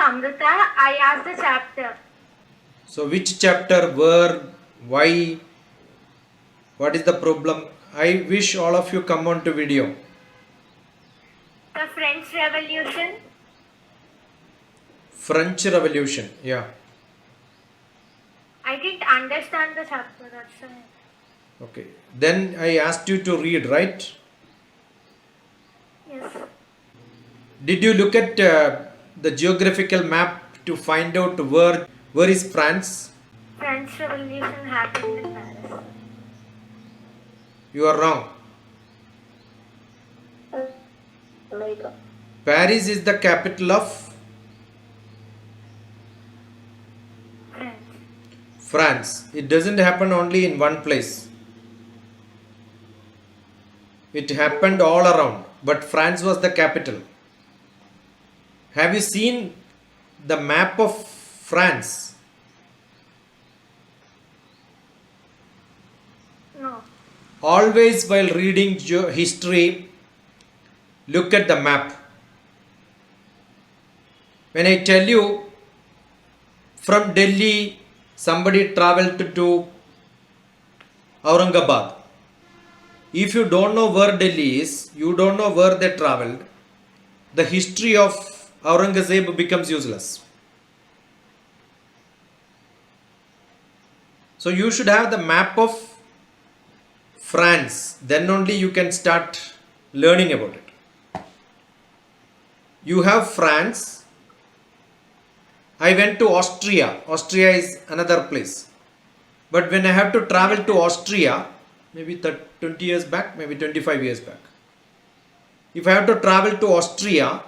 Amrita. I asked the chapter. So which chapter, where, why, what is the problem? I wish all of you come on to video. The French Revolution. French Revolution, yeah. I didn't understand the chapter. That's why. Okay. Then I asked you to read, right? Yes. Did you look at the geographical map to find out where is France? French Revolution happened in Paris. You are wrong. America. Paris is the capital of French. France. It doesn't happen only in one place. It happened all around, but France was the capital. Have you seen the map of France? No. Always while reading history, look at the map. When I tell you from Delhi, somebody traveled to Aurangabad. If you don't know where Delhi is, you don't know where they traveled, the history of Aurangzeb becomes useless. So you should have the map of France, then only you can start learning about it. You have France. I went to Austria. Austria is another place. But when I have to travel to Austria, maybe 20 years back, maybe 25 years back. If I have to travel to Austria,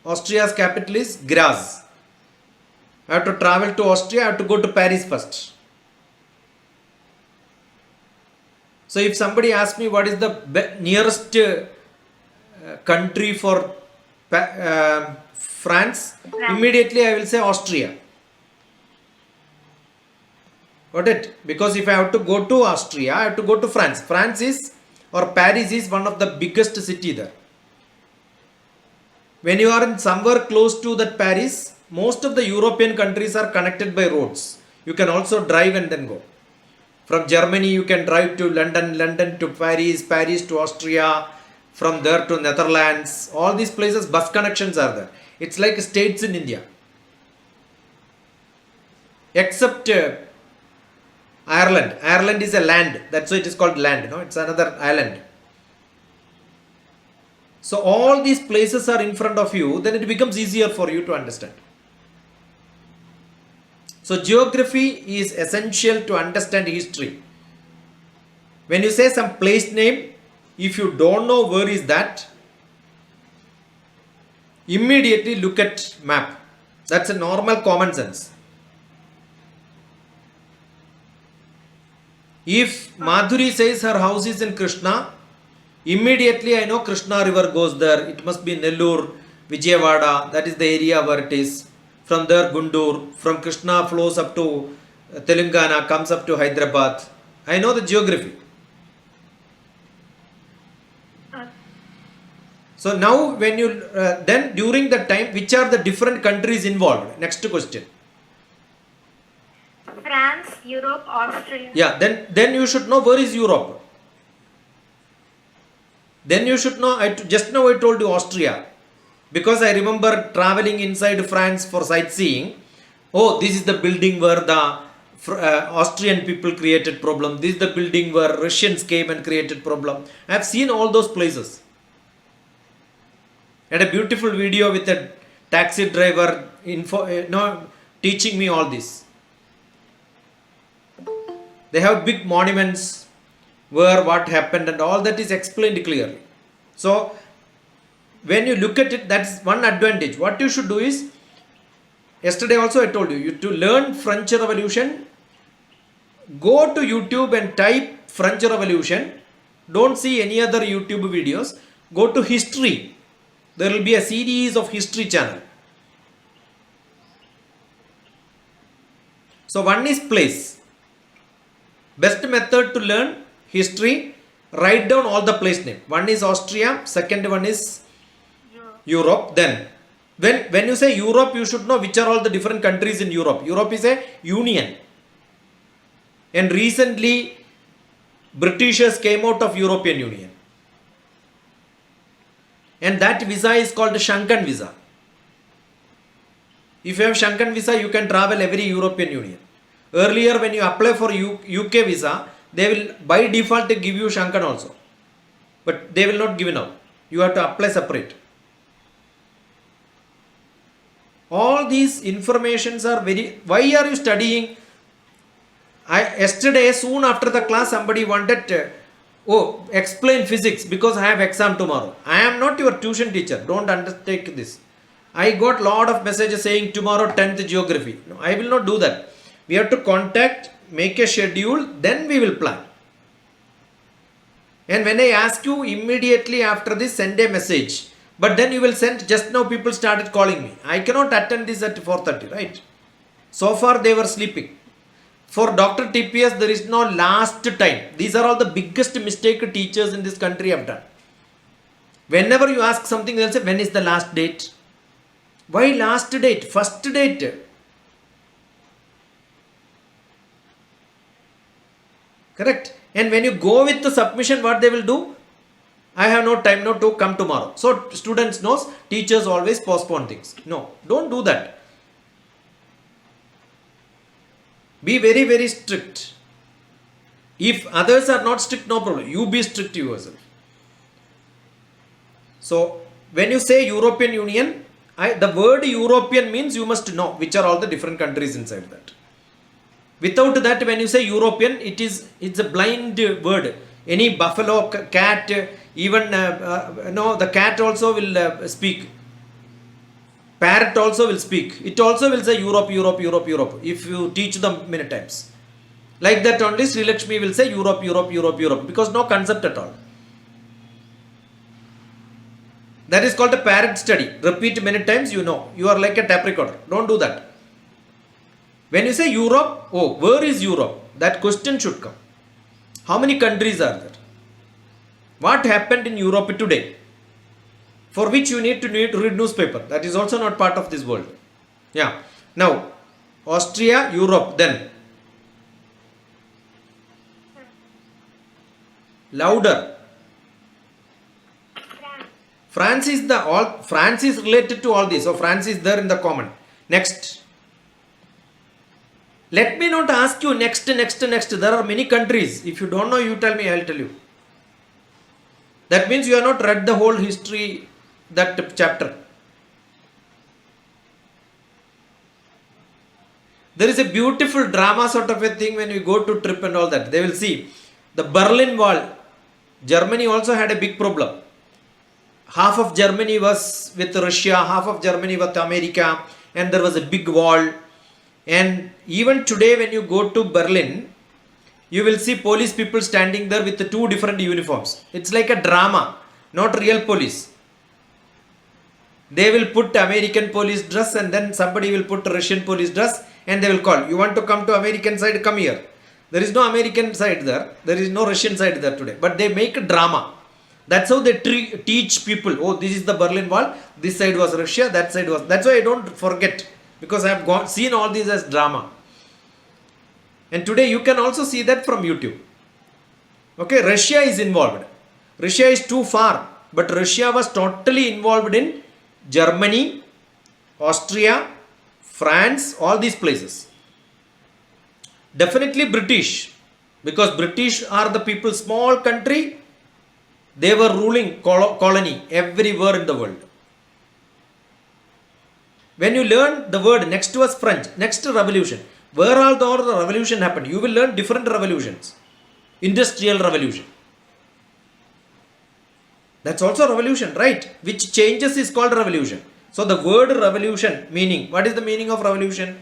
Austria's capital is Graz. I have to travel to Austria, I have to go to Paris first. So if somebody asks me what is the nearest country for France, immediately I will say Austria. Got it? Because if I have to go to Austria, I have to go to France. France is, or Paris is one of the biggest city there. When you are in somewhere close to that Paris, most of the European countries are connected by roads. You can also drive and then go. From Germany, you can drive to London, London to Paris, Paris to Austria, from there to Netherlands. All these places, bus connections are there. It's like states in India. Except Ireland. Ireland is a land. That's why it is called land. No, it's another island. So all these places are in front of you. Then it becomes easier for you to understand. So geography is essential to understand history. When you say some place name, if you don't know where is that, immediately look at map. That's a normal common sense. If Madhuri says her house is in Krishna, immediately I know Krishna river goes there. It must be Nellore, Vijayawada. That is the area where it is. From there Gundur. From Krishna flows up to Telangana, comes up to Hyderabad. I know the geography. So now when you, then during the time, which are the different countries involved? Next question. France, Europe, Austria. Yeah, then you should know where is Europe. Then you should know, just now I told you Austria. Because I remember traveling inside France for sightseeing. Oh, this is the building where the Austrian people created problem. This is the building where Russians came and created problem. I have seen all those places. I had a beautiful video with a taxi driver teaching me all this. They have big monuments where what happened and all that is explained clearly. So when you look at it, that's one advantage. What you should do is, yesterday also I told you, to learn French Revolution, go to YouTube and type French Revolution. Don't see any other YouTube videos. Go to history. There will be a series of history channel. So one is place. Best method to learn history, write down all the place name. One is Austria, second one is Europe. Then When you say Europe, you should know which are all the different countries in Europe. Europe is a union. And recently, Britishers came out of European Union. And that visa is called Shankan visa. If you have Shankan visa, you can travel every European Union. Earlier, when you apply for UK visa, they will by default give you Shankan also. But they will not give now. You have to apply separate. All these informations are very... Why are you studying? Yesterday, soon after the class, somebody wanted... explain physics because I have exam tomorrow. I am not your tuition teacher. Don't undertake this. I got lot of messages saying tomorrow 10th geography. No, I will not do that. We have to contact, make a schedule, then we will plan. And when I ask you immediately after this, send a message. But then you will send, just now people started calling me. I cannot attend this at 4:30, right? So far they were sleeping. For Dr. TPS, there is no last time. These are all the biggest mistake teachers in this country have done. Whenever you ask something, they'll say, when is the last date? Why last date? First date. Correct? And when you go with the submission, what they will do? I have no time now to come tomorrow. So students knows, teachers always postpone things. No, don't do that. Be very, very strict. If others are not strict, no problem. You be strict yourself. So, when you say European Union, the word European means you must know which are all the different countries inside that. Without that, when you say European, it's a blind word. Any buffalo, cat, even the cat also will speak. Parrot also will speak. It also will say Europe, Europe, Europe, Europe. If you teach them many times. Like that only Sri Lakshmi will say Europe, Europe, Europe, Europe. Because no concept at all. That is called a parrot study. Repeat many times, you know. You are like a tape recorder. Don't do that. When you say Europe, where is Europe? That question should come. How many countries are there? What happened in Europe today? For which you need to read newspaper. That is also not part of this world. Yeah. Now, Austria, Europe, then. Louder. France is France is related to all this. So France is there in the common. Next. Let me not ask you next. There are many countries. If you don't know, you tell me, I will tell you. That means you have not read the whole history, that chapter. There is a beautiful drama sort of a thing when you go to trip and all that. They will see the Berlin Wall. Germany also had a big problem. Half of Germany was with Russia, half of Germany with America, and there was a big wall. And even today when you go to Berlin, you will see police people standing there with the two different uniforms. It's like a drama, not real police. They will put American police dress and then somebody will put Russian police dress and they will call. You want to come to American side? Come here. There is no American side there. There is no Russian side there today. But they make a drama. That's how they teach people. Oh, this is the Berlin Wall. This side was Russia. That side was. That's why I don't forget. Because I have seen all these as drama. And today you can also see that from YouTube. Okay, Russia is involved. Russia is too far. But Russia was totally involved in Germany, Austria, France, all these places. Definitely British. Because British are the people, small country. They were ruling colony everywhere in the world. When you learn the word, next was French, next revolution. Where all the revolution happened? You will learn different revolutions. Industrial revolution. That's also revolution, right? Which changes is called revolution. So the word revolution, meaning, what is the meaning of revolution?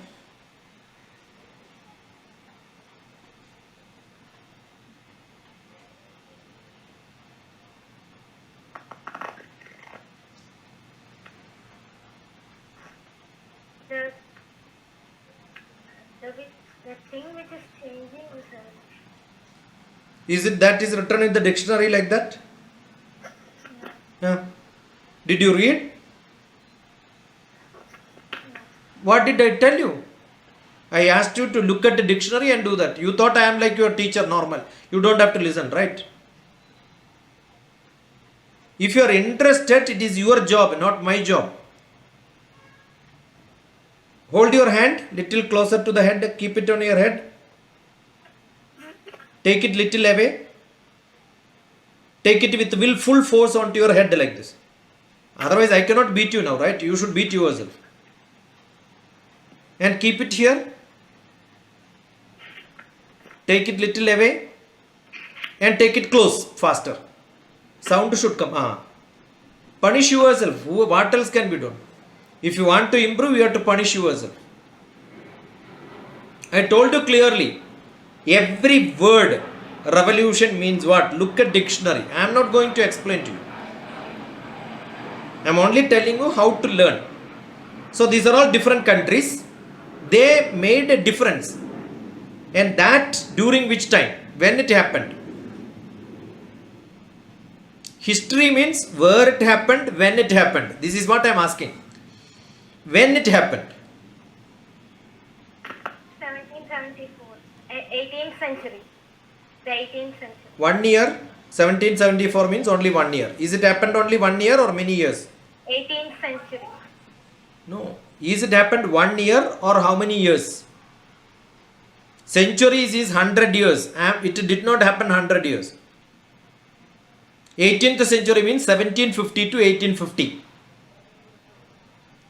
The thing which is changing is Is it that is written in the dictionary like that? Yeah. Did you read? What did I tell you? I asked you to look at the dictionary and do that. You thought I am like your teacher, normal. You don't have to listen, right? If you are interested, it is your job, not my job. Hold your hand little closer to the head. Keep it on your head. Take it little away. Take it with full force onto your head like this. Otherwise, I cannot beat you now, right? You should beat yourself. And keep it here. Take it little away. And take it close, faster. Sound should come. Punish yourself. What else can be done? If you want to improve, you have to punish yourself. I told you clearly. Every word revolution means what? Look at dictionary. I am not going to explain to you. I am only telling you how to learn. So these are all different countries. They made a difference. And that during which time? When it happened? History means where it happened, when it happened. This is what I am asking. When it happened? 1774. 18th century. The 18th century. 1 year. 1774 means only 1 year. Is it happened only 1 year or many years? 18th century. No. Is it happened 1 year or how many years? Centuries is 100 years. It did not happen 100 years. 18th century means 1750 to 1850.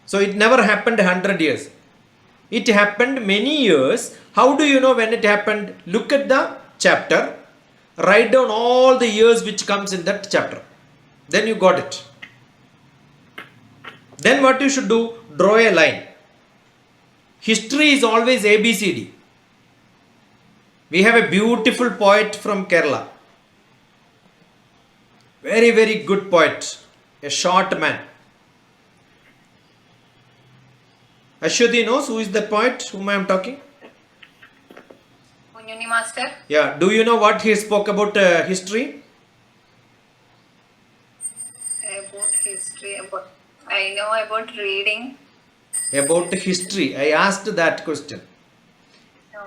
So it never happened 100 years. It happened many years. How do you know when it happened? Look at the chapter. Write down all the years which comes in that chapter. Then you got it. Then what you should do? Draw a line. History is always ABCD. We have a beautiful poet from Kerala. Very, very good poet. A short man. Ashwati knows who is the poet whom I am talking? Kunyuni Master. Yeah. Do you know what he spoke about history? About history. I know about reading. About history. I asked that question. No.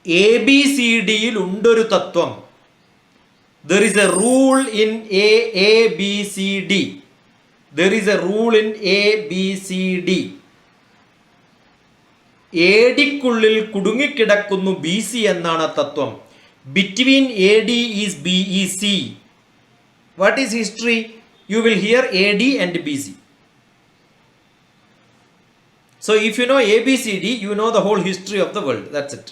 ABCD undoru tattvam. There is a rule in ABCD. There is a rule in ABCD. ADക്കുള്ളിൽ കുടുങ്ങിക്കിടക്കുന്നു BC എന്നാണ് തത്വം. Between AD is BEC. What is history? You will hear AD and BC. So if you know ABCD, you know the whole history of the world. That's it.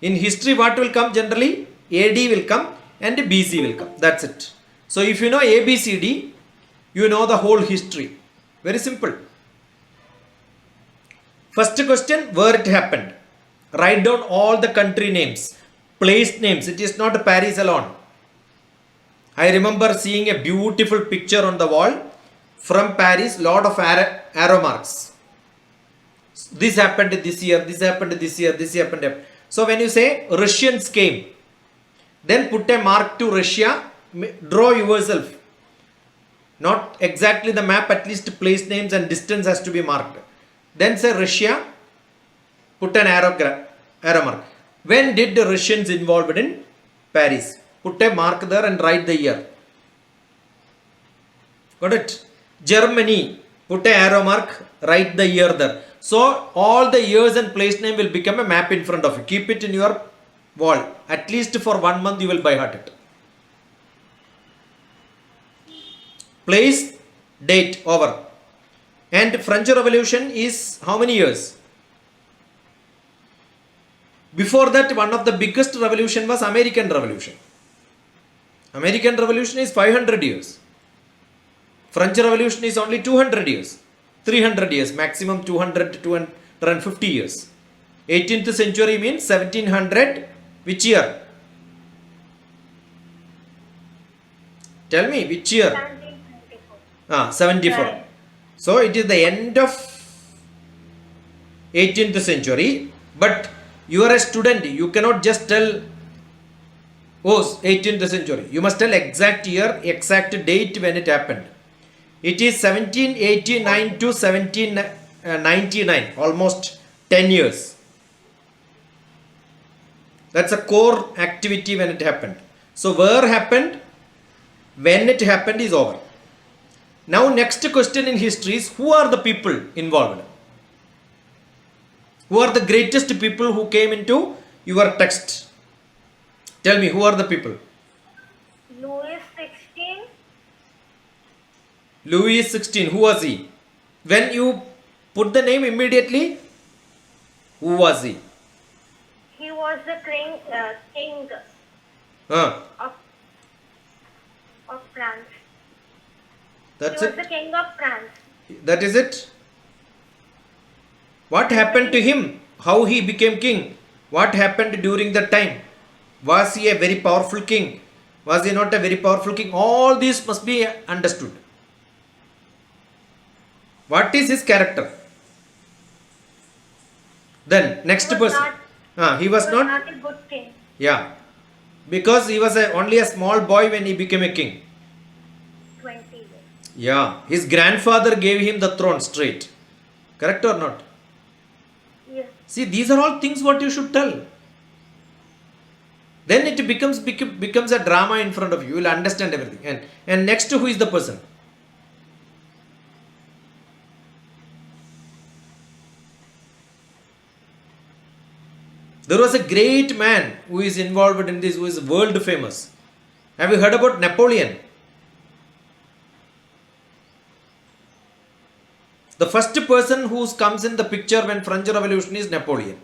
In history, what will come generally? AD will come and BC will come. That's it. So if you know ABCD, you know the whole history. Very simple. First question, where it happened? Write down all the country names, place names. It is not Paris alone. I remember seeing a beautiful picture on the wall from Paris, lot of arrow marks. This happened this year, this happened this year, this happened. So when you say Russians came, then put a mark to Russia, draw yourself. Not exactly the map, at least place names and distance has to be marked. Then say Russia, put an arrow mark. When did the Russians involved in Paris? Put a mark there and write the year. Got it? Germany, put a arrow mark, write the year there. So all the years and place name will become a map in front of you. Keep it in your wall. At least for 1 month you will by heart it. Place, date, over. And French Revolution is how many years? Before that, one of the biggest revolution was American Revolution. American Revolution is 500 years. French Revolution is only 200 years. 300 years, maximum 200 to 250 years. 18th century means 1700, which year? Tell me, which year? 1774. 74. Right. So it is the end of 18th century, but you are a student, you cannot just tell, oh, 18th century. You must tell exact year, exact date when it happened. It is 1789 to 1799, almost 10 years. That's a core activity when it happened. So where happened, when it happened is over. Now next question in history is, who are the people involved? Who are the greatest people who came into your text? Tell me, who are the people? Louis 16. Louis XVI, who was he? When you put the name immediately, who was he? He was the king Huh. of France. That's He was it. the king of France. That is it. What happened to him? How he became king? What happened during that time? Was he a very powerful king? Was he not a very powerful king? All these must be understood. What is his character? Then next He was person. not- He was not. not a good king. Yeah. Because he was only a small boy when he became a king. 20 years. Yeah. His grandfather gave him the throne straight. Correct or not? Yes. See, these are all things what you should tell. Then it becomes a drama in front of you. You will understand everything. And next, who is the person? There was a great man who is involved in this, who is world famous. Have you heard about Napoleon? The first person who comes in the picture when French Revolution is Napoleon.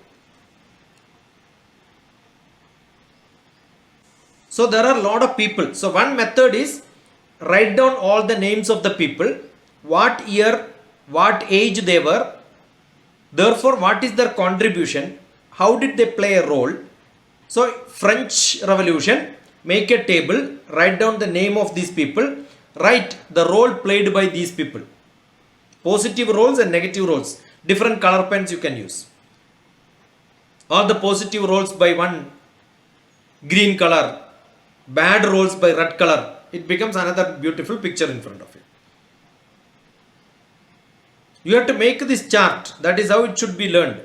So there are a lot of people. So one method is write down all the names of the people, what year, what age they were, therefore what is their contribution, how did they play a role. So French Revolution, make a table, write down the name of these people, write the role played by these people. Positive roles and negative roles. Different color pens you can use. All the positive roles by one green color, bad roles by red color. It becomes another beautiful picture in front of you. You have to make this chart. That is how it should be learned.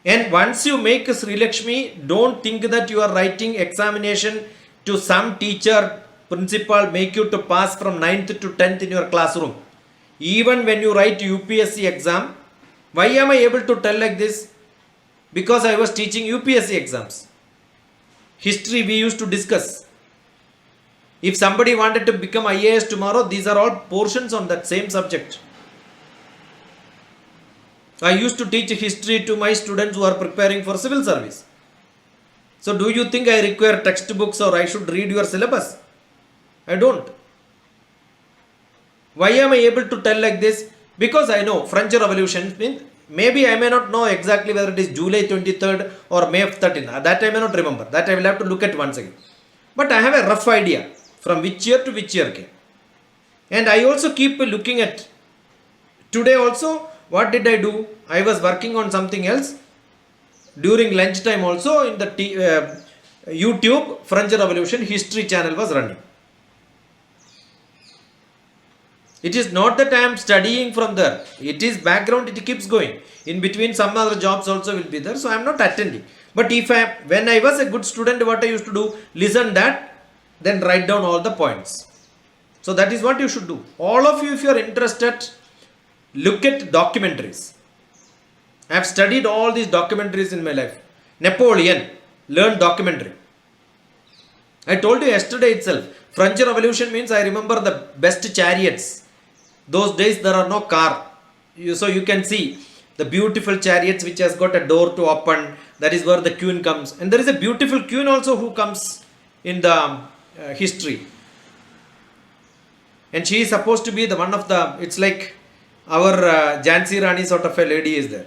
And once you make Sri Lakshmi, don't think that you are writing examination to some teacher, principal, make you to pass from 9th to 10th in your classroom. Even when you write UPSC exam, why am I able to tell like this? Because I was teaching UPSC exams. History we used to discuss. If somebody wanted to become IAS tomorrow, these are all portions on that same subject. I used to teach history to my students who are preparing for civil service. So do you think I require textbooks or I should read your syllabus? I don't. Why am I able to tell like this? Because I know French Revolution means, maybe I may not know exactly whether it is July 23rd or May 13th. That I may not remember. That I will have to look at once again. But I have a rough idea from which year to which year came. And I also keep looking at today also. What did I do? I was working on something else. During lunchtime also in the YouTube French Revolution history channel was running. It is not that I am studying from there. It is background, it keeps going. In between some other jobs also will be there. So I am not attending. But when I was a good student, what I used to do, listen that, then write down all the points. So that is what you should do. All of you, if you are interested, look at documentaries. I have studied all these documentaries in my life. Napoleon, learn documentary. I told you yesterday itself, French Revolution means I remember the best chariots. Those days there are no car. So you can see the beautiful chariots which has got a door to open. That is where the queen comes. And there is a beautiful queen also who comes in the history. And she is supposed to be the one of the, it's like our Jhansi Rani sort of a lady is there.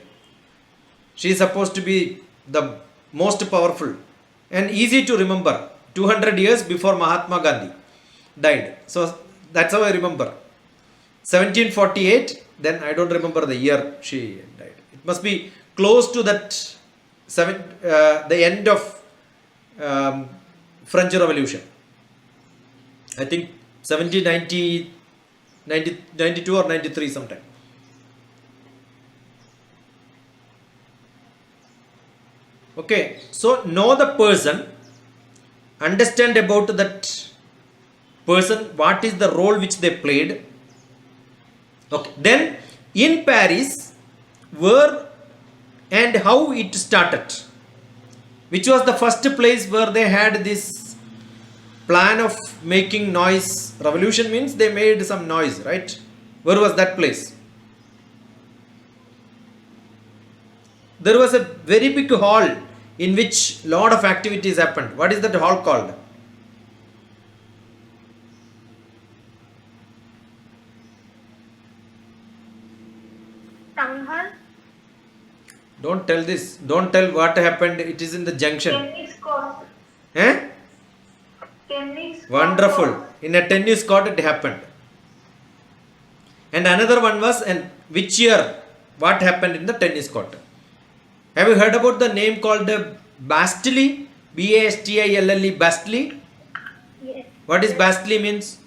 She is supposed to be the most powerful and easy to remember. 200 years before Mahatma Gandhi died. So that's how I remember. 1748, then I don't remember the year she died. It must be close to that the end of French Revolution. I think 1790, 92 or 93 sometime. Okay, so know the person, understand about that person, what is the role which they played. Okay, then in Paris, where and how it started, which was the first place where they had this plan of making noise. Revolution means they made some noise, right? Where was that place? There was a very big hall in which lot of activities happened. What is that hall called? Town hall. Don't tell this. Don't tell what happened. It is in the junction. Tennis court. Eh? Tennis court. Wonderful. In a tennis court it happened. And another one was, and which year? What happened in the tennis court? Have you heard about the name called Bastille? Bastille, Bastille? Yes. What is Bastille means?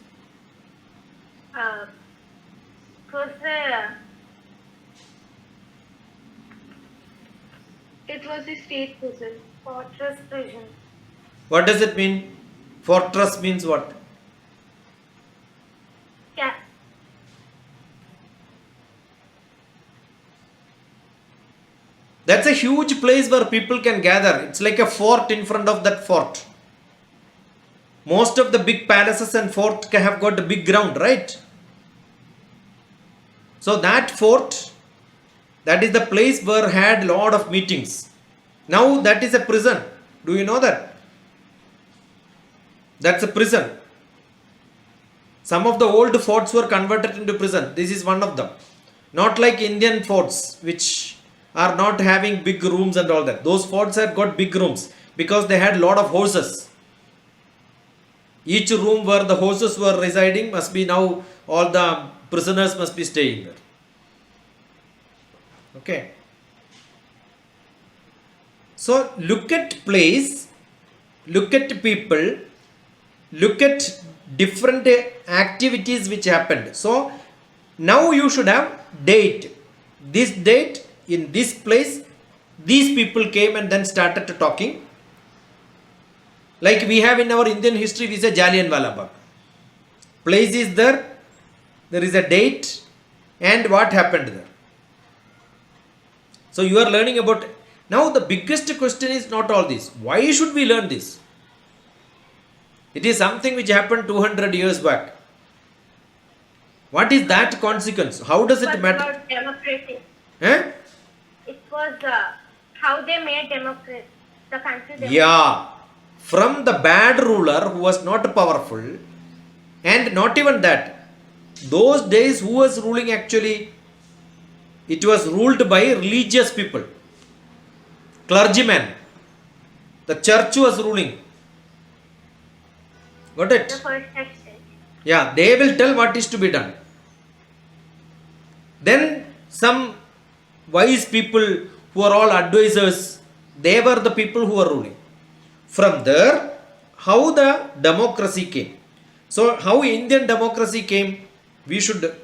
It was a state prison, fortress prison. What does it mean? Fortress means what? Yeah. That's a huge place where people can gather. It's like a fort in front of that fort. Most of the big palaces and fort have got a big ground, right? So that fort, that is the place where had lot of meetings. Now that is a prison. Do you know that? That's a prison. Some of the old forts were converted into prison. This is one of them. Not like Indian forts, which are not having big rooms and all that. Those forts had got big rooms because they had lot of horses. Each room where the horses were residing must be now, all the prisoners must be staying there. Okay. So look at place, look at people, look at different activities which happened. So now you should have date. This date, in this place, these people came and then started talking. Like we have in our Indian history, we say Jallianwala Bagh. Place is there, there is a date, and what happened there. So you are learning about. Now the biggest question is not all this. Why should we learn this? It is something which happened 200 years back. What is that consequence? How does it matter? About democracy. Eh? It was how they made democracy. The country democracy. Yeah. From the bad ruler who was not powerful, and not even that. Those days who was ruling actually? It was ruled by religious people. Clergymen. The church was ruling. Got The it? first stage. Yeah, they will tell what is to be done. Then some wise people who are all advisors, they were the people who were ruling. From there, how the democracy came. So how Indian democracy came, we should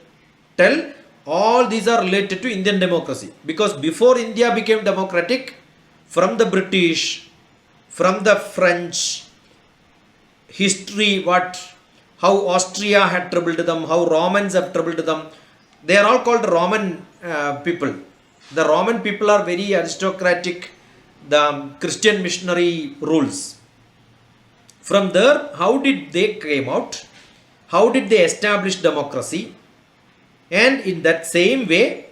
tell all these are related to Indian democracy. Because before India became democratic, from the British, from the French, history, how Austria had troubled them, how Romans have troubled them. They are all called Roman people. The Roman people are very aristocratic. The Christian missionary rules. From there, how did they came out? How did they establish democracy? And in that same way,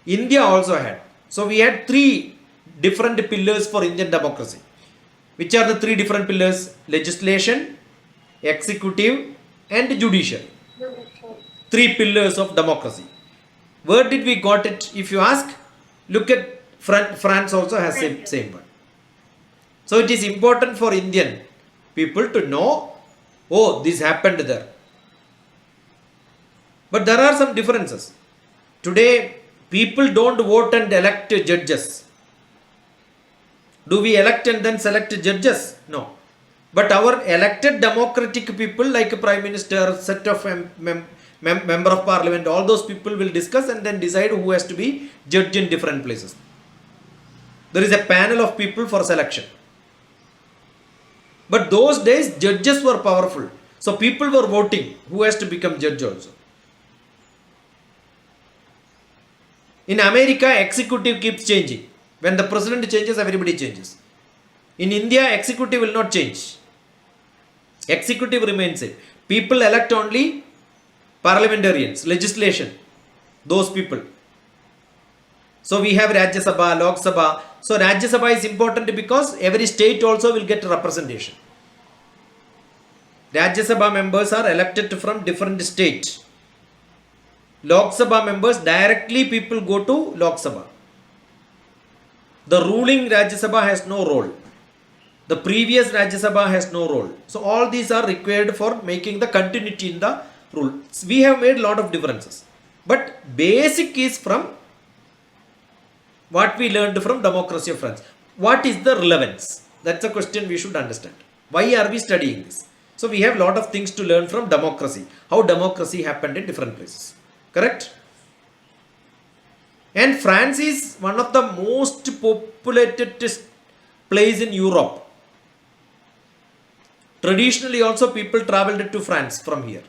India also had. So we had three different pillars for Indian democracy. Which are the three different pillars? Legislation, executive, and judiciary. Three pillars of democracy. Where did we got it? If you ask, look at France also has same one. So it is important for Indian people to know, oh, this happened there. But there are some differences. Today, people don't vote and elect judges. Do we elect and then select judges? No. But our elected democratic people like Prime Minister, set of member of parliament, all those people will discuss and then decide who has to be judge in different places. There is a panel of people for selection. But those days judges were powerful. So people were voting who has to become judge also. In America, executive keeps changing. When the president changes, everybody changes. In India, executive will not change. Executive remains same. People elect only parliamentarians, legislation, those people. So we have Rajya Sabha, Lok Sabha. So Rajya Sabha is important because every state also will get representation. Rajya Sabha members are elected from different states. Lok Sabha members, directly people go to Lok Sabha. The ruling Rajya Sabha has no role. The previous Rajya Sabha has no role. So all these are required for making the continuity in the rule. We have made a lot of differences. But basic is from what we learned from democracy of France. What is the relevance? That's a question we should understand. Why are we studying this? So we have a lot of things to learn from democracy. How democracy happened in different places. Correct? And France is one of the most populated place in Europe. Traditionally also people traveled to France from here.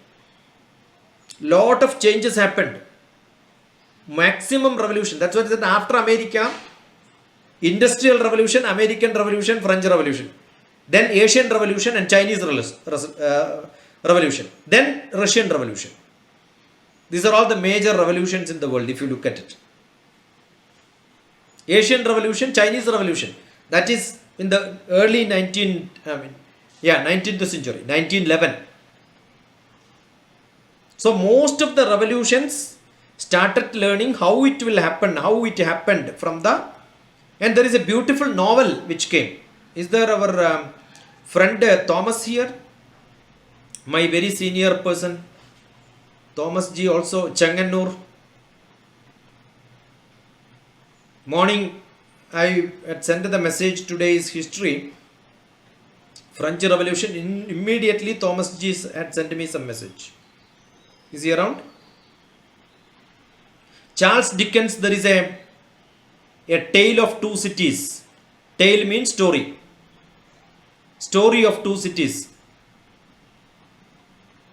Lot of changes happened. Maximum revolution. That's what it said after America, Industrial Revolution, American Revolution, French Revolution. Then Asian Revolution and Chinese Revolution. Then Russian Revolution. These are all the major revolutions in the world if you look at it. Asian Revolution, Chinese Revolution. That is in the early 19th century, 1911. So most of the revolutions started learning how it will happen, how it happened from the... And there is a beautiful novel which came. Is there our friend Thomas here? My very senior person. Thomas G also, Changanur. Morning, I had sent the message, today is history. French Revolution, immediately Thomas G had sent me some message. Is he around? Charles Dickens, there is a tale of two cities. Tale means story. Story of two cities.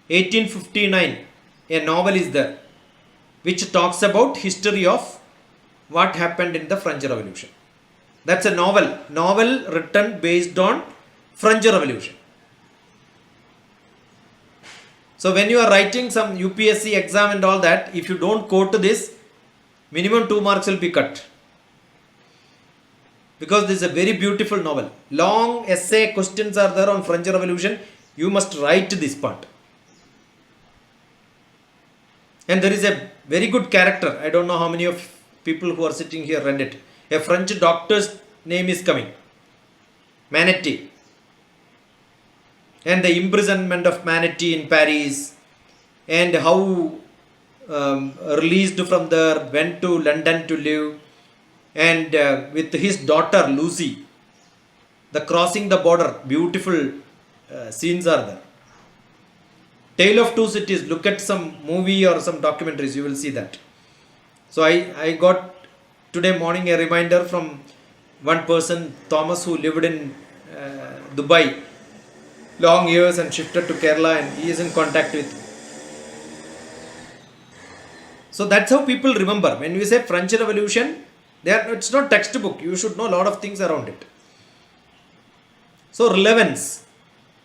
1859, a novel is there which talks about history of what happened in the French Revolution. That's a novel written based on French Revolution. So when you are writing some UPSC exam and all that, if you don't quote this, minimum 2 marks will be cut. Because this is a very beautiful novel. Long essay questions are there on French Revolution. You must write this part. And there is a very good character. I don't know how many of people who are sitting here read it. A French doctor's name is coming. Manetti. And the imprisonment of Manetti in Paris. And how released from there, went to London to live. And with his daughter Lucy. The crossing the border. Beautiful scenes are there. Tale of Two Cities. Look at some movie or some documentaries. You will see that. So I got today morning a reminder from one person, Thomas, who lived in Dubai long years and shifted to Kerala, and he is in contact with. So that's how people remember. When we say French Revolution, it's not textbook. You should know a lot of things around it. So relevance.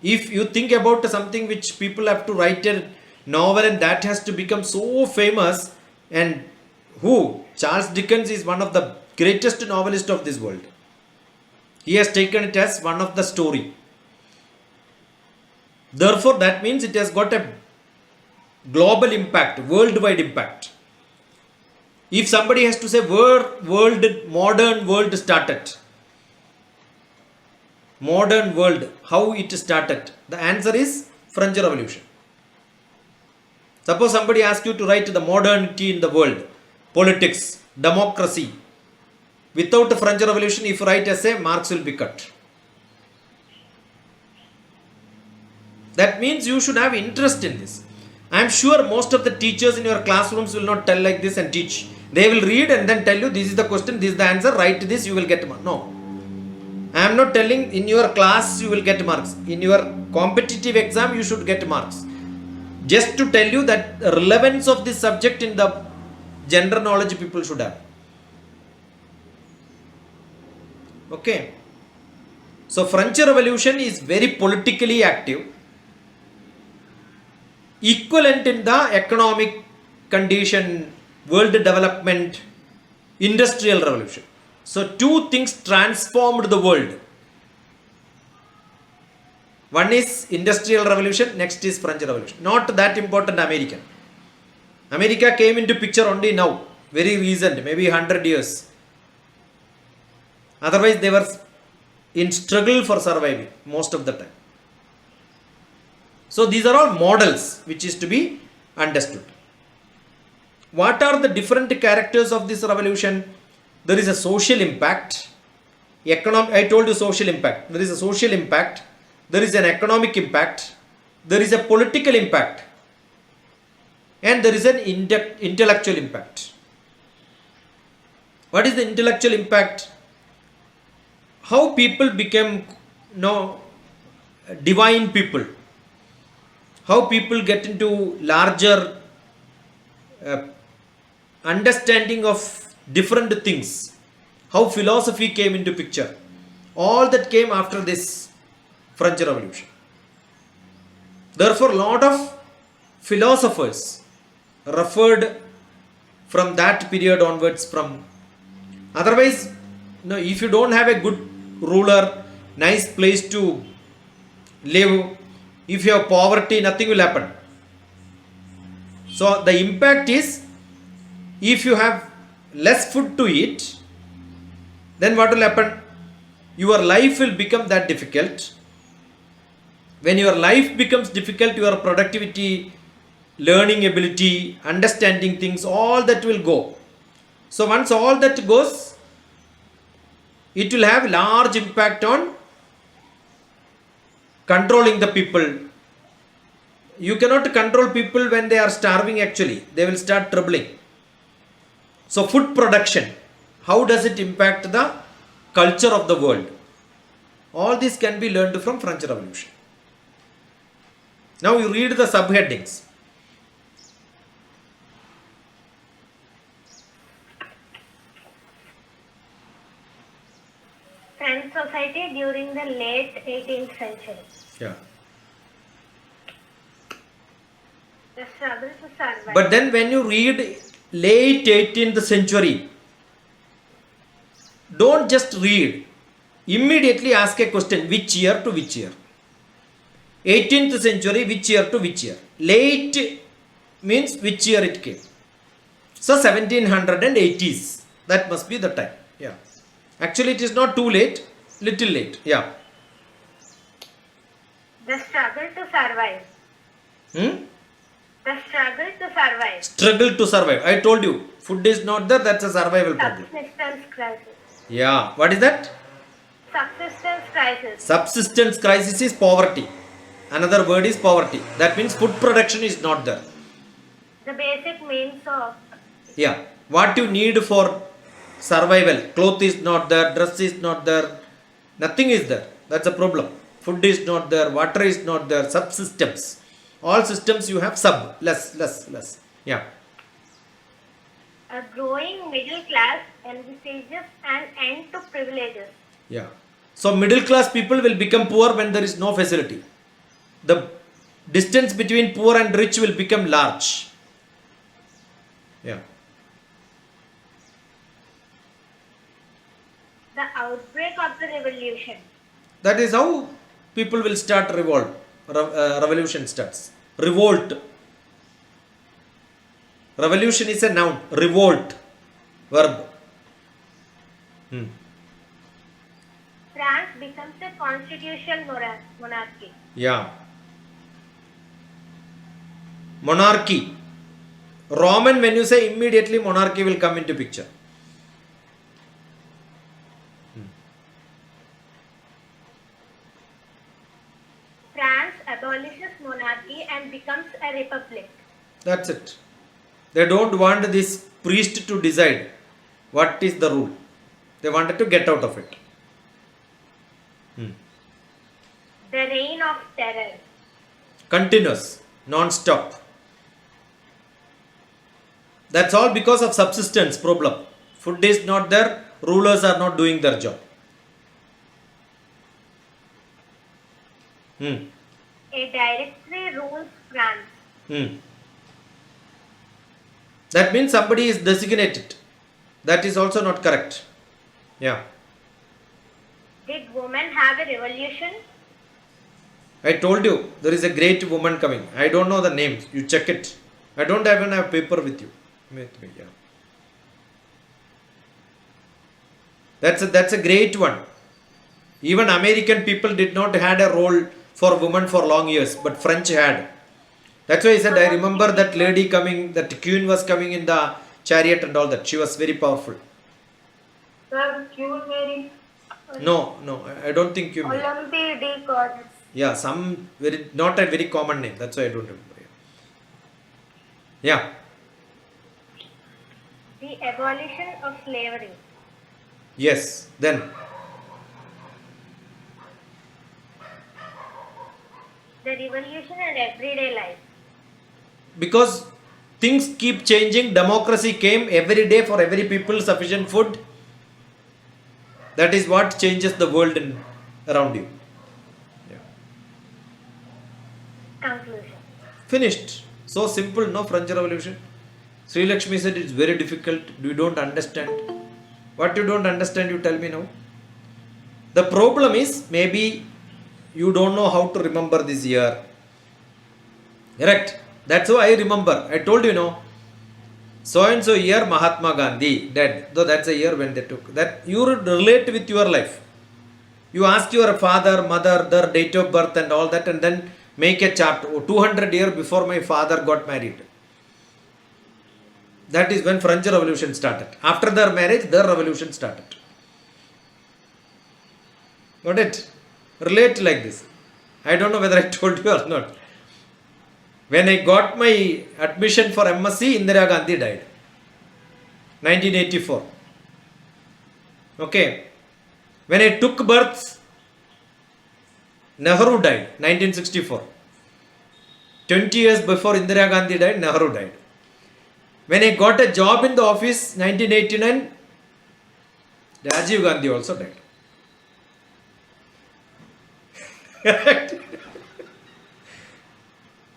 If you think about something which people have to write a novel and that has to become so famous, and who? Charles Dickens is one of the greatest novelists of this world. He has taken it as one of the story. Therefore, that means it has got a global impact, worldwide impact. If somebody has to say where modern world started, modern world, how it started, the answer is French Revolution. Suppose somebody asks you to write the modernity in the world, politics, democracy. Without the French Revolution, if you write essay, marks will be cut. That means you should have interest in this. I am sure most of the teachers in your classrooms will not tell like this and teach. They will read and then tell you this is the question, this is the answer, write this, you will get marks. No. I am not telling in your class you will get marks. In your competitive exam you should get marks. Just to tell you that the relevance of this subject in the general knowledge people should have. Okay. So French Revolution is very politically active, equivalent in the economic condition, world development, industrial revolution. So two things transformed the world. One is industrial revolution, next is French Revolution. Not that important American. America came into picture only now, very recent, maybe 100 years. Otherwise they were in struggle for surviving most of the time. So these are all models which is to be understood. What are the different characters of this revolution? There is a social impact. I told you social impact. There is a social impact. There is an economic impact. There is a political impact. And there is an intellectual impact. What is the intellectual impact? How people became divine people. How people get into larger understanding of different things. How philosophy came into picture. All that came after this French Revolution. Therefore, a lot of philosophers referred from that period onwards from. Otherwise, if you don't have a good ruler, nice place to live, if you have poverty, nothing will happen. So the impact is, if you have less food to eat, then what will happen? Your life will become that difficult. When your life becomes difficult, your productivity, learning ability, understanding things, all that will go. So once all that goes, it will have large impact on controlling the people. You cannot control people when they are starving actually. They will start troubling. So food production, how does it impact the culture of the world? All this can be learned from French Revolution. Now you read the subheadings. French society during the late 18th century. Yeah. The struggle to survive. But then when you read late 18th century, don't just read. Immediately ask a question, which year to which year? 18th century, which year to which year? Late means which year it came. So 1780s. That must be the time. Yeah. Actually it is not too late, little late. Yeah. The struggle to survive. The struggle to survive. Struggle to survive. I told you, food is not there, that's a survival problem. Subsistence crisis. Yeah. What is that? Subsistence crisis. Subsistence crisis is poverty. Another word is poverty. That means food production is not there. The basic means of. Yeah. What you need for survival. Cloth is not there, dress is not there, nothing is there. That's a problem. Food is not there, water is not there, subsystems. All systems you have less. Yeah. A growing middle class envisages an end to privileges. Yeah. So middle class people will become poor when there is no facility. The distance between poor and rich will become large. Yeah. The outbreak of the revolution. That is how people will start revolution starts. Revolt. Revolution is a noun. Revolt. Verb. France becomes a constitutional monarchy. Yeah. Monarchy. Roman, when you say, immediately monarchy will come into picture. France abolishes monarchy and becomes a republic. That's it. They don't want this priest to decide what is the rule. They wanted to get out of it. The reign of terror. Continuous, non-stop. That's all because of subsistence problem. Food is not there, rulers are not doing their job. A directory rules France. That means somebody is designated. That is also not correct. Yeah. Did women have a revolution? I told you there is a great woman coming. I don't know the names. You check it. I don't even have paper with you. With me, yeah. That's a great one. Even American people did not had a role for women for long years, but French had. That's why I said I remember that lady coming, that queen was coming in the chariot and all that. She was very powerful. Sir, Queen Mary. No, I don't think you. Olympe de Gaulle. Yeah, some very not a very common name. That's why I don't remember. Yeah. The abolition of slavery. Yes. Then The revolution in everyday life. because things keep changing, democracy came every day for every people, sufficient food. That is what changes the world around you. Yeah. Conclusion. Finished. So simple, no French Revolution. Sri Lakshmi said it's very difficult. You don't understand. What you don't understand, you tell me now. The problem is maybe you don't know how to remember this year. Correct? That's why I remember. I told you, no. So and so year Mahatma Gandhi dead. Though that's a year when they took. That you relate with your life. You ask your father, mother, their date of birth and all that, and then make a chart. Oh, 200 years before my father got married. That is when French Revolution started. After their marriage, their revolution started. Got it? Relate like this. I don't know whether I told you or not. When I got my admission for MSc, Indira Gandhi died. 1984. Okay. When I took birth, Nehru died. 1964. 20 years before Indira Gandhi died, Nehru died. When I got a job in the office, 1989, Rajiv Gandhi also died.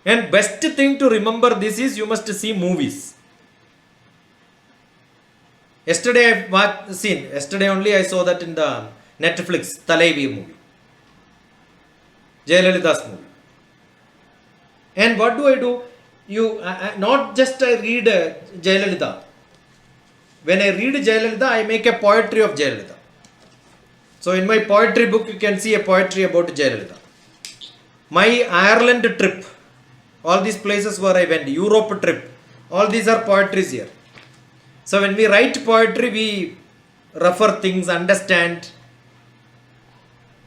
And best thing to remember this is you must see movies. Yesterday yesterday only I saw that in the Netflix, Thalaivi movie. Jayalalitha's movie. And what do? Not just I read Jayalalitha. When I read Jayalalitha, I make a poetry of Jayalalitha. So in my poetry book, you can see a poetry about Jayalalitha. My Ireland trip, all these places where I went, Europe trip, all these are poetries here. So when we write poetry, we refer things, understand.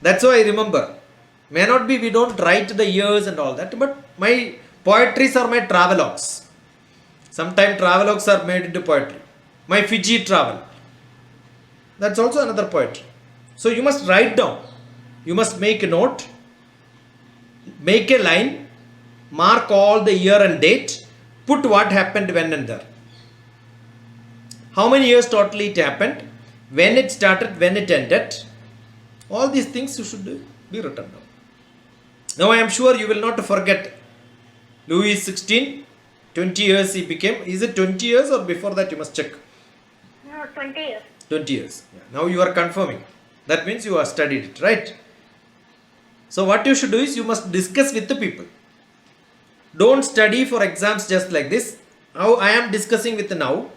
That's why I remember. May not be we don't write the years and all that, but my poetries are my travelogues. Sometimes travelogues are made into poetry. My Fiji travel. That's also another poetry. So you must write down. You must make a note. Make a line. Mark all the year and date. Put what happened when and there. How many years totally it happened. When it started, when it ended. All these things you should be written down. Now I am sure you will not forget Louis XVI, 20 years he became. Is it 20 years or before that you must check? No, 20 years. 20 years. Yeah. Now you are confirming. That means you have studied it, right? So what you should do is you must discuss with the people. Don't study for exams just like this. How I am discussing with now.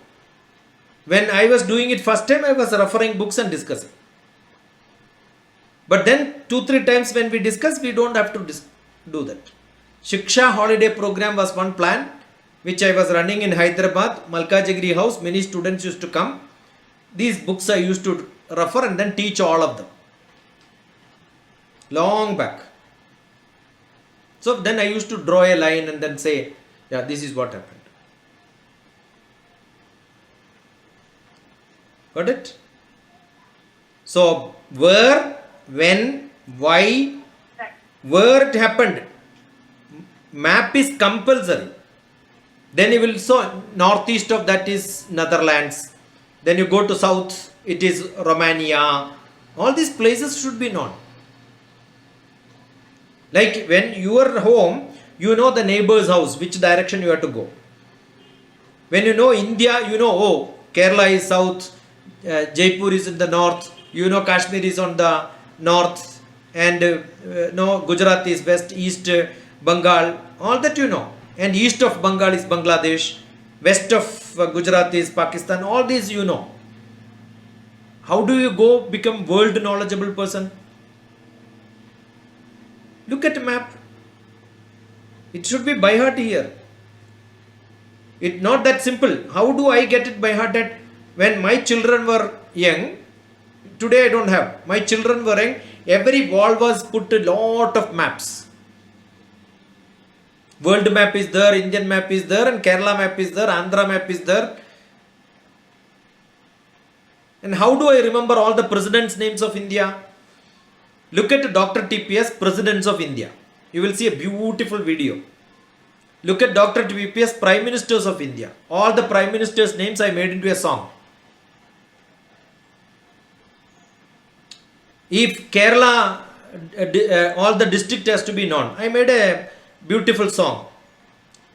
When I was doing it first time, I was referring books and discussing. But then 2-3 times when we discuss, we don't have to do that. Shiksha holiday program was one plan which I was running in Hyderabad, Malkajgiri house. Many students used to come. These books I used to refer and then teach all of them. Long back. So then I used to draw a line and then say, Yeah, this is what happened. Got it? So, where, when, why, Right. where it happened. Map is compulsory. Then you will saw northeast of that is Netherlands. Then you go to south, it is Romania. All these places should be known. Like when you are home, you know the neighbor's house, which direction you have to go. When you know India, you know, oh, Kerala is south, Jaipur is in the north, you know Kashmir is on the north, and no, Gujarat is west, east, Bengal, all that you know. And east of Bengal is Bangladesh, west of Gujarat is Pakistan, all these you know. How do you go become world knowledgeable person? Look at a map. It should be by heart here. It's not that simple. How do I get it by heart that when my children were young, today I don't have. My children were young, every wall was put a lot of maps. World map is there, Indian map is there, and Kerala map is there, Andhra map is there. And how do I remember all the presidents' names of India? Look at Dr. TPS, Presidents of India. You will see a beautiful video. Look at Dr. TPS, Prime Ministers of India. All the Prime Ministers' names I made into a song. If Kerala, all the district has to be known, I made a beautiful song.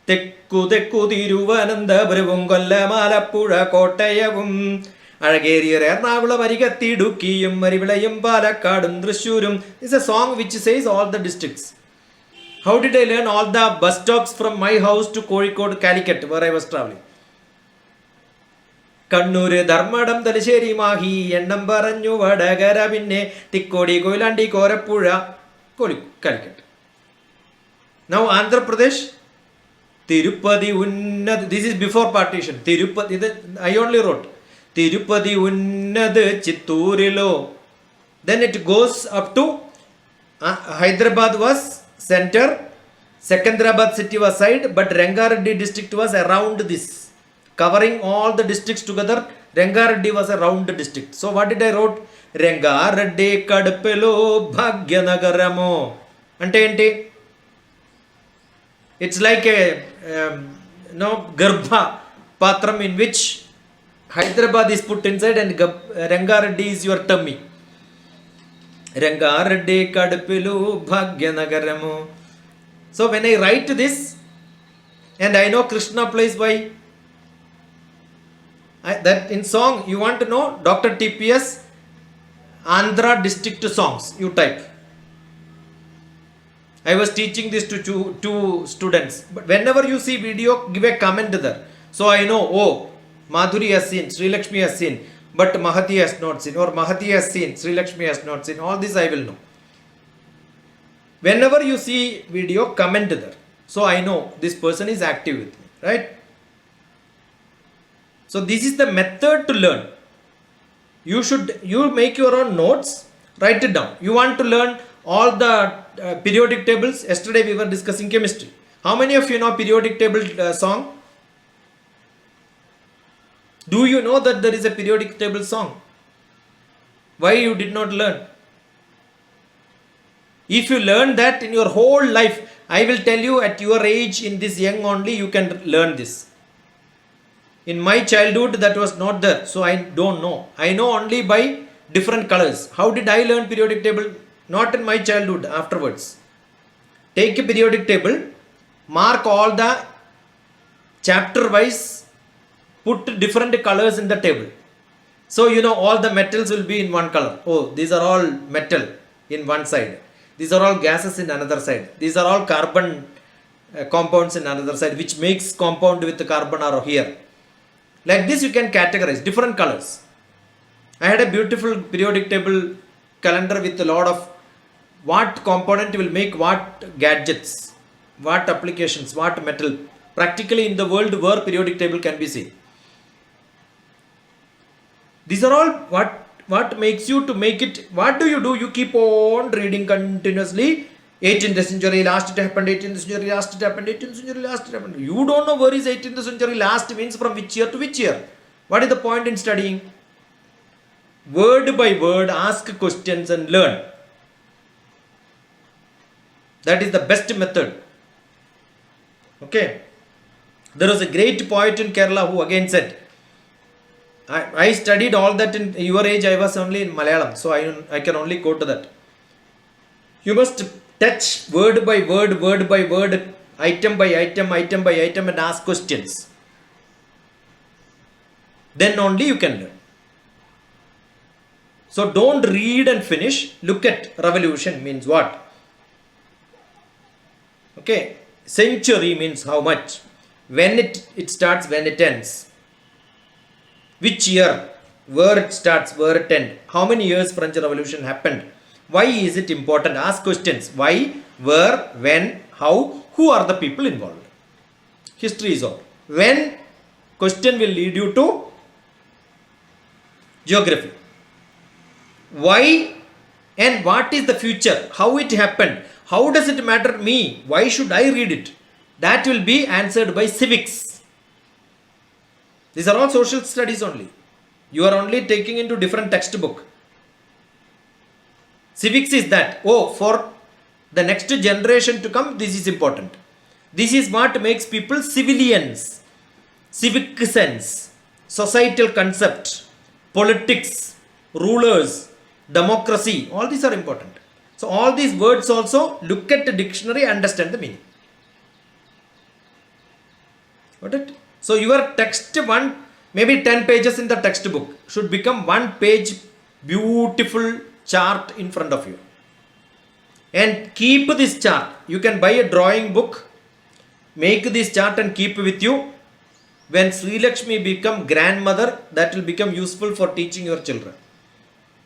തെക്കു തെക്കു തിരുവനന്തപുരവും കൊല്ലമാലപ്പുഴ കോട്ടയവും അഴകേറിയ എറണാകുളം അരികത്തിടുക്കിയും അരിവിളയും പാലക്കാടും തൃശ്ശൂരും. This is a song which says all the districts. How did I learn all the bus stops from my house to Kozhikode, Calicut, where I was traveling? Kannur Dharmadam Thalassery Mahe എണ്ണം പറഞ്ഞു വടകര പിന്നെ Thikkodi Koyilandy Korapuzha Calicut. Now Andhra Pradesh, Tirupati Unnad, this is before partition. Tirupati, I only wrote Tirupati Unnad Chitturilo. Then it goes up to Hyderabad was center, Secunderabad city was side, but Rangareddy district was around this, covering all the districts together. Rangareddy was a round district. So what did I wrote? Rangareddy Kadpelo Bhagyanagaramo. Ante enti? It's like a Garbha Patram in which Hyderabad is put inside and Rangareddy is your tummy. Rangareddy Kadpilu Bhagyanagaramu. So when I write this, and I know Krishna plays by that in song, you want to know Dr. TPS Andhra district songs, you type. I was teaching this to two students. But whenever you see video, give a comment there. So I know, oh, Madhuri has seen, Sri Lakshmi has seen, but Mahati has not seen, or Mahati has seen, Sri Lakshmi has not seen. All this I will know. Whenever you see video, comment there. So I know this person is active with me, right? So this is the method to learn. You make your own notes, write it down. You want to learn all the periodic tables. Yesterday we were discussing chemistry. How many of you know periodic table song? Do you know that there is a periodic table song? Why you did not learn? If you learn that in your whole life, I will tell you at your age, in this young only, you can learn this. In my childhood that was not there, so I don't know. I know only by different colors. How did I learn periodic table? Not in my childhood, afterwards. Take a periodic table, mark all the chapter wise, put different colors in the table. So you know all the metals will be in one color. Oh, these are all metal in one side. These are all gases in another side. These are all carbon compounds in another side, which makes compound with the carbon are here. Like this you can categorize different colors. I had a beautiful periodic table calendar with a lot of what component will make what gadgets, what applications, what metal, practically in the world where periodic table can be seen. These are all what makes you to make it. What do? You keep on reading continuously 18th century last it happened, 18th century last it happened, 18th century last it happened. You don't know where is 18th century last means from which year to which year. What is the point in studying? Word by word, ask questions and learn. That is the best method. Okay. There was a great poet in Kerala who again said, I studied all that in your age, I was only in Malayalam, so I can only quote that. You must touch word by word, item by item, and ask questions. Then only you can learn. So don't read and finish. Look at revolution means what? Okay. Century means how much? When it starts, when it ends. Which year? Where it starts, where it ends. How many years French Revolution happened? Why is it important? Ask questions. Why, where, when, how, who are the people involved? History is all. When? Question will lead you to geography. Why and what is the future? How it happened? How does it matter to me? Why should I read it? That will be answered by civics. These are all social studies only. You are only taking into different textbook. Civics is that, for the next generation to come, this is important. This is what makes people civilians. Civic sense, societal concept, politics, rulers, democracy, all these are important. So all these words also, look at the dictionary, understand the meaning. Got it? So your text one, maybe 10 pages in the textbook should become 1 page beautiful chart in front of you. And keep this chart. You can buy a drawing book, make this chart and keep with you. When Sri Lakshmi become grandmother, that will become useful for teaching your children.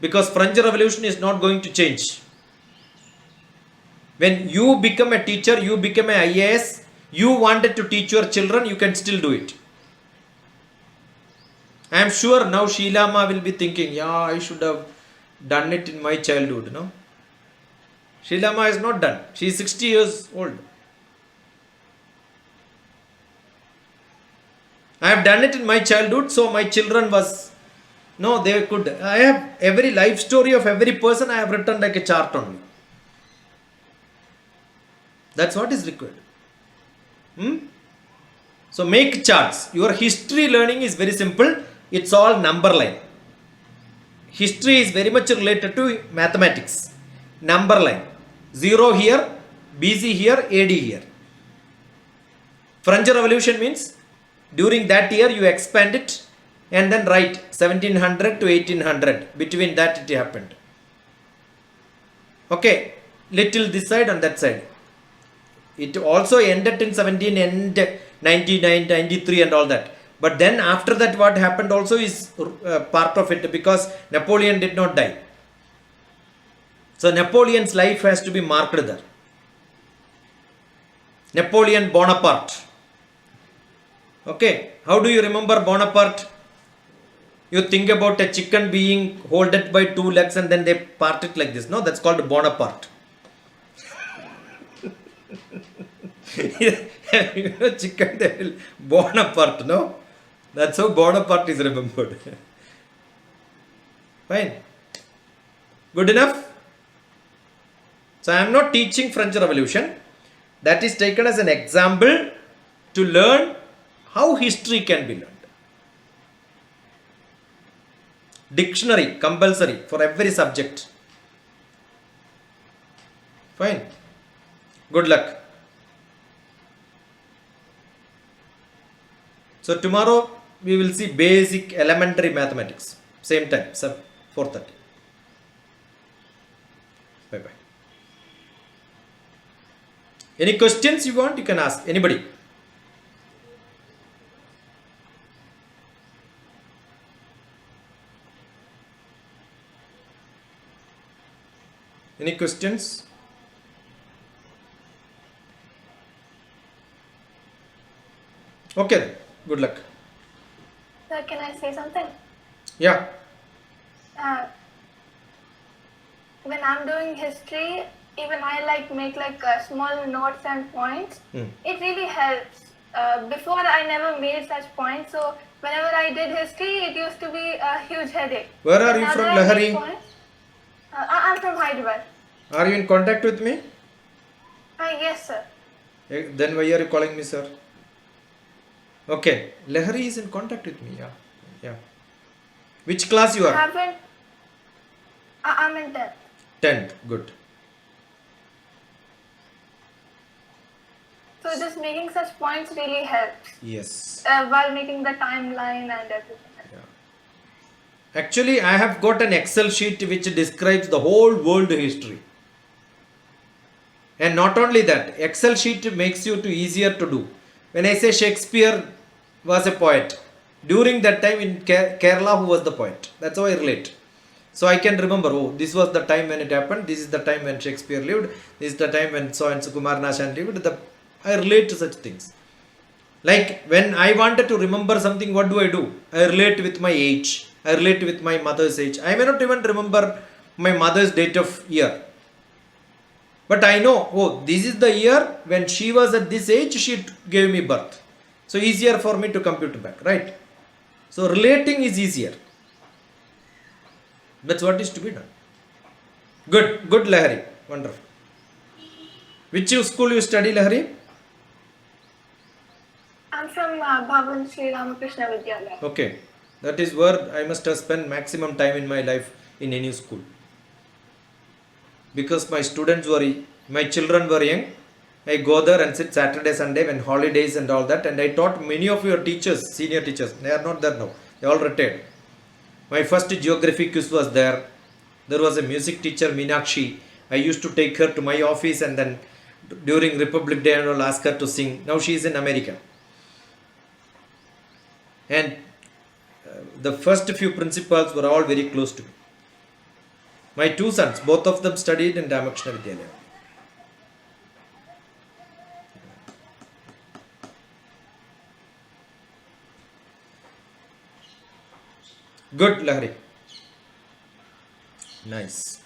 Because French Revolution is not going to change. When you become a teacher, you become an IAS, you wanted to teach your children, you can still do it. I am sure now Sheila Ma will be thinking, I should have done it in my childhood. No? Sheila Ma is not done. She is 60 years old. I have done it in my childhood, so my children they could. I have every life story of every person I have written like a chart only. That's what is required. So make charts. Your history learning is very simple. It's all number line. History is very much related to mathematics. Number line. 0 here, BC here, AD here. French Revolution means during that year you expand it and then write 1700 to 1800. Between that it happened. Okay. Little this side and that side. It also ended in 1799, 93 and all that. But then after that what happened also is part of it, because Napoleon did not die. So Napoleon's life has to be marked there. Napoleon Bonaparte. Okay. How do you remember Bonaparte? You think about a chicken being holded by 2 legs and then they part it like this. No, that's called Bonaparte. Chicken devil Bonaparte, no? That's how Bonaparte is remembered. Fine. Good enough? So I am not teaching French Revolution. That is taken as an example to learn how history can be learned. Dictionary compulsory for every subject. Fine. Good luck. So tomorrow we will see basic elementary mathematics. Same time, 4:30. Bye-bye. Any questions you want, you can ask. Anybody? Any questions? Okay. Good luck. Sir, can I say something? Yeah. When I'm doing history, even I like make like small notes and points. Hmm. It really helps. Before I never made such points, so whenever I did history, it used to be a huge headache. Where are But you now from, that I Lahari? make points, I'm from Hyderabad. Are you in contact with me? Yes, sir. Then why are you calling me sir? Okay, Lahari is in contact with me. Yeah, yeah. Which class you I are? haven't. I'm in 10th. 10th. Good. So just making such points really helps Yes. while making the timeline and everything. Yeah. Actually, I have got an Excel sheet which describes the whole world history. And not only that, Excel sheet makes you to easier to do. When I say Shakespeare was a poet, during that time in Kerala, who was the poet? That's how I relate. So I can remember, oh, this was the time when it happened. This is the time when Shakespeare lived. This is the time when so and so Kumar Nashan lived. I relate to such things. Like when I wanted to remember something, what do? I relate with my age. I relate with my mother's age. I may not even remember my mother's date of year. But I know, oh, this is the year when she was at this age, she gave me birth. So easier for me to compute back, right? So relating is easier. That's what is to be done. Good, good Lahari. Wonderful. Which school you study, Lahari? I'm from Bhavan Sri Ramakrishna Vidyalaya. Okay. That is where I must have spent maximum time in my life in any school. Because my children were young. I go there and sit Saturday, Sunday when holidays and all that. And I taught many of your teachers, senior teachers. They are not there now. They all retired. My first geography quiz was there. There was a music teacher, Meenakshi. I used to take her to my office and then during Republic Day I will ask her to sing. Now she is in America. And the first few principals were all very close to me. My two sons, both of them studied in Ramakrishna Vidyalaya. Good, Lahari. Nice.